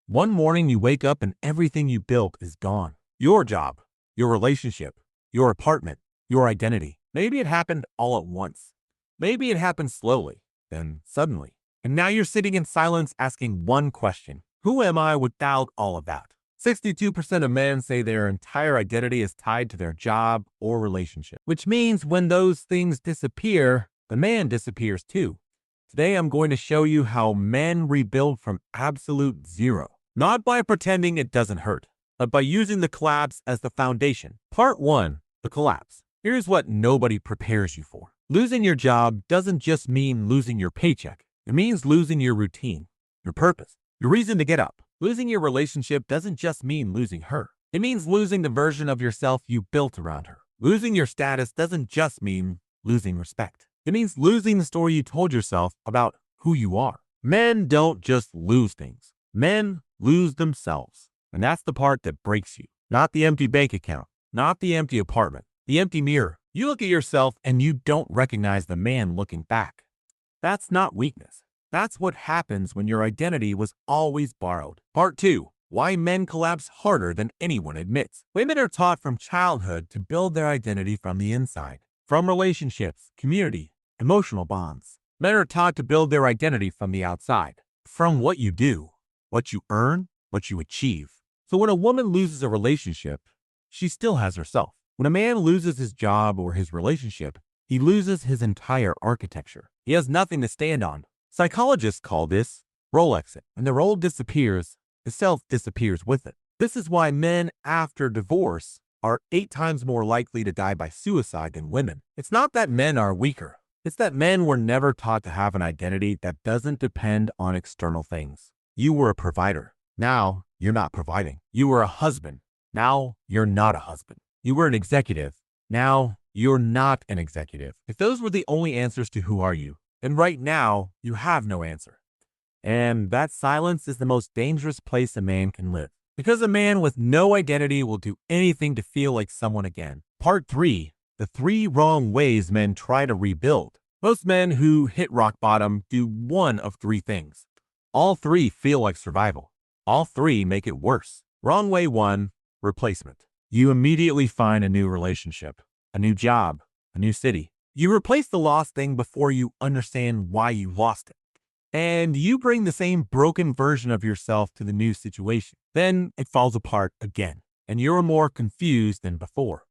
One morning you wake up and everything you built is gone. Your job, your relationship, your apartment, your identity. Maybe it happened all at once. Maybe it happened slowly, then suddenly. And now you're sitting in silence asking one question. Who am I without all of that? 62% of men say their entire identity is tied to their job or relationship, which means when those things disappear, the man disappears too. Today, I'm going to show you how men rebuild from absolute zero, not by pretending it doesn't hurt, but by using the collapse as the foundation. Part 1, the collapse. Here's what nobody prepares you for. Losing your job doesn't just mean losing your paycheck. It means losing your routine, your purpose, your reason to get up. Losing your relationship doesn't just mean losing her. It means losing the version of yourself you built around her. Losing your status doesn't just mean losing respect. It means losing the story you told yourself about who you are. Men don't just lose things. Men lose themselves. And that's the part that breaks you. Not the empty bank account, not the empty apartment, the empty mirror. You look at yourself and you don't recognize the man looking back. That's not weakness. That's what happens when your identity was always borrowed. Part 2, why men collapse harder than anyone admits. Women are taught from childhood to build their identity from the inside, from relationships, community, emotional bonds. Men are taught to build their identity from the outside, from what you do, what you earn, what you achieve. So when a woman loses a relationship, she still has herself. When a man loses his job or his relationship, he loses his entire architecture. He has nothing to stand on. Psychologists call this role exit. When the role disappears, the self disappears with it. This is why men after divorce are 8 times more likely to die by suicide than women. It's not that men are weaker. It's that men were never taught to have an identity that doesn't depend on external things. You were a provider. Now you're not providing. You were a husband. Now you're not a husband. You were an executive. Now you're not an executive. If those were the only answers to who are you, then right now you have no answer. And that silence is the most dangerous place a man can live. Because a man with no identity will do anything to feel like someone again. Part 3, the 3 wrong ways men try to rebuild. Most men who hit rock bottom do one of 3 things. All 3 feel like survival. All 3 make it worse. Wrong way 1, replacement. You immediately find a new relationship, a new job, a new city. You replace the lost thing before you understand why you lost it. And you bring the same broken version of yourself to the new situation. Then it falls apart again, and you're more confused than before.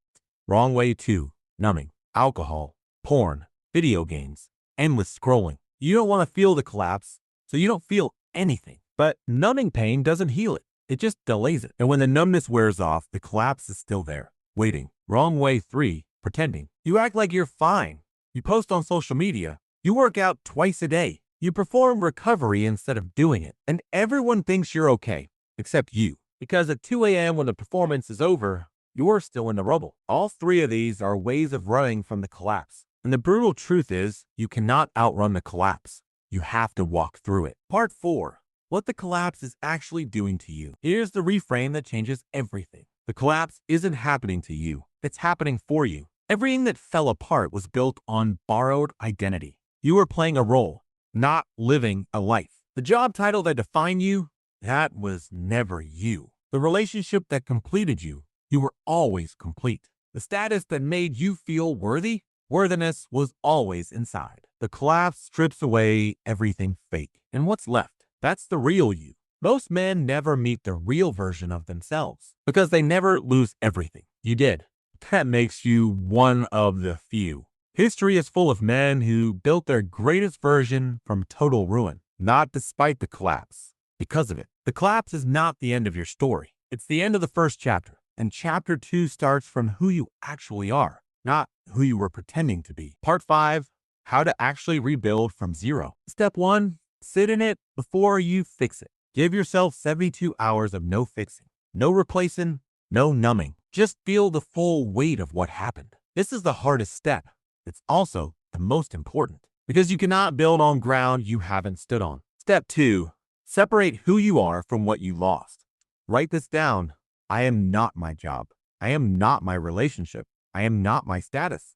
Wrong way 2, numbing. Alcohol, porn, video games, endless scrolling. You don't want to feel the collapse, so you don't feel anything. But numbing pain doesn't heal it. It just delays it. And when the numbness wears off, the collapse is still there, waiting. Wrong way 3, pretending. You act like you're fine. You post on social media. You work out twice a day. You perform recovery instead of doing it. And everyone thinks you're okay, except you. Because at 2 a.m. when the performance is over, you're still in the rubble. All 3 of these are ways of running from the collapse. And the brutal truth is, you cannot outrun the collapse. You have to walk through it. Part 4. What the collapse is actually doing to you. Here's the reframe that changes everything. The collapse isn't happening to you. It's happening for you. Everything that fell apart was built on borrowed identity. You were playing a role, not living a life. The job title that defined you, that was never you. The relationship that completed you, you were always complete. The status that made you feel worthy, worthiness was always inside. The collapse strips away everything fake. And what's left? That's the real you. Most men never meet the real version of themselves because they never lose everything. You did. That makes you one of the few. History is full of men who built their greatest version from total ruin, not despite the collapse, because of it. The collapse is not the end of your story. It's the end of the first chapter. And chapter 2 starts from who you actually are, not who you were pretending to be. Part 5, how to actually rebuild from zero. Step 1, sit in it before you fix it. Give yourself 72 hours of no fixing, no replacing, no numbing. Just feel the full weight of what happened. This is the hardest step. It's also the most important because you cannot build on ground you haven't stood on. Step 2, separate who you are from what you lost. Write this down. I am not my job. I am not my relationship. I am not my status.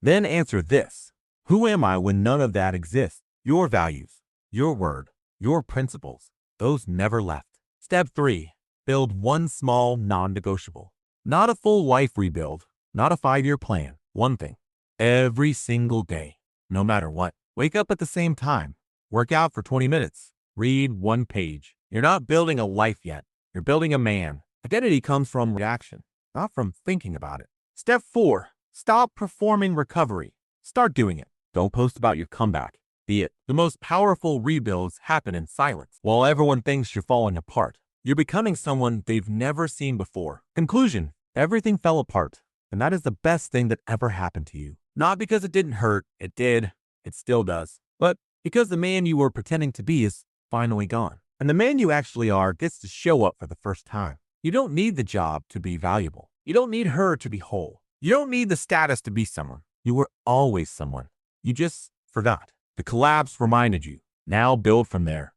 Then answer this. Who am I when none of that exists? Your values, your word, your principles, those never left. Step 3. Build one small non-negotiable. Not a full life rebuild, not a 5-year plan. One thing. Every single day, no matter what. Wake up at the same time. Work out for 20 minutes. Read one page. You're not building a life yet. You're building a man. Identity comes from reaction, not from thinking about it. Step 4. Stop performing recovery. Start doing it. Don't post about your comeback. Be it. The most powerful rebuilds happen in silence. While everyone thinks you're falling apart, you're becoming someone they've never seen before. Conclusion. Everything fell apart, and that is the best thing that ever happened to you. Not because it didn't hurt. It did. It still does. But because the man you were pretending to be is finally gone. And the man you actually are gets to show up for the first time. You don't need the job to be valuable. You don't need her to be whole. You don't need the status to be someone. You were always someone. You just forgot. The collapse reminded you. Now build from there.